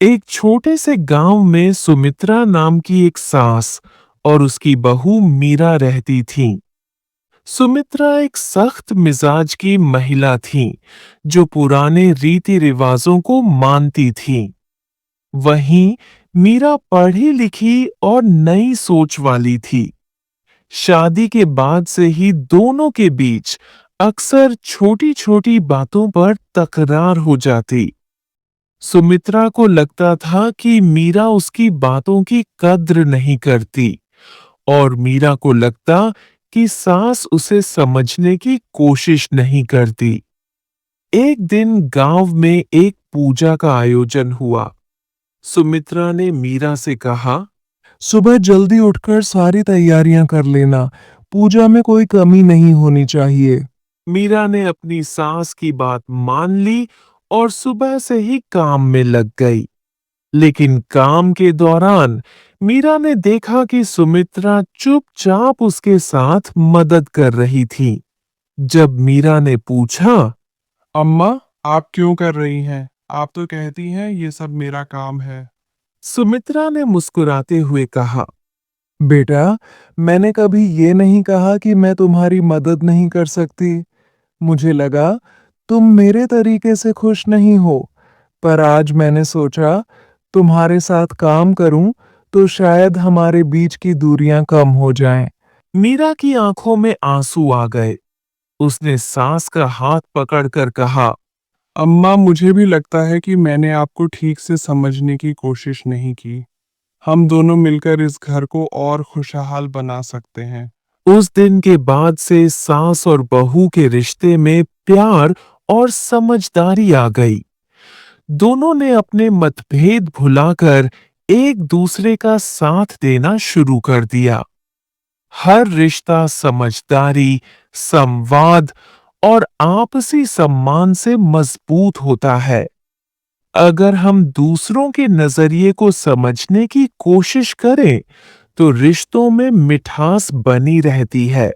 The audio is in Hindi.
एक छोटे से गांव में सुमित्रा नाम की एक सास और उसकी बहू मीरा रहती थीं। सुमित्रा एक सख्त मिजाज की महिला थीं, जो पुराने रीति रिवाजों को मानती थीं। वहीं मीरा पढ़ी लिखी और नई सोच वाली थी। शादी के बाद से ही दोनों के बीच अक्सर छोटी-छोटी बातों पर तकरार हो जाती। सुमित्रा को लगता था कि मीरा उसकी बातों की कद्र नहीं करती और मीरा को लगता कि सास उसे समझने की कोशिश नहीं करती। एक दिन गांव में एक पूजा का आयोजन हुआ। सुमित्रा ने मीरा से कहा, सुबह जल्दी उठकर सारी तैयारियां कर लेना। पूजा में कोई कमी नहीं होनी चाहिए। मीरा ने अपनी सास की बात मान ली और सुबह से ही काम में लग गई। लेकिन काम के दौरान मीरा ने देखा कि सुमित्रा चुपचाप उसके साथ मदद कर रही थी। जब मीरा ने पूछा, अम्मा, आप क्यों कर रही हैं? आप तो कहती हैं ये सब मेरा काम है। सुमित्रा ने मुस्कुराते हुए कहा, बेटा, मैंने कभी ये नहीं कहा कि मैं तुम्हारी मदद नहीं कर सकती। मुझे लगा तुम मेरे तरीके से खुश नहीं हो, पर आज मैंने सोचा तुम्हारे साथ काम करूं तो शायद हमारे बीच की दूरियां कम हो जाएं। मीरा की आंखों में आंसू आ गए। उसने सास का हाथ पकड़कर कहा, अम्मा, मुझे भी लगता है कि मैंने आपको ठीक से समझने की कोशिश नहीं की। हम दोनों मिलकर इस घर को और खुशहाल बना सकते हैं। उस दिन के बाद से सास और बहू के रिश्ते में प्यार और समझदारी आ गई। दोनों ने अपने मतभेद भुलाकर एक दूसरे का साथ देना शुरू कर दिया। हर रिश्ता समझदारी, संवाद और आपसी सम्मान से मजबूत होता है। अगर हम दूसरों के नजरिए को समझने की कोशिश करें, तो रिश्तों में मिठास बनी रहती है।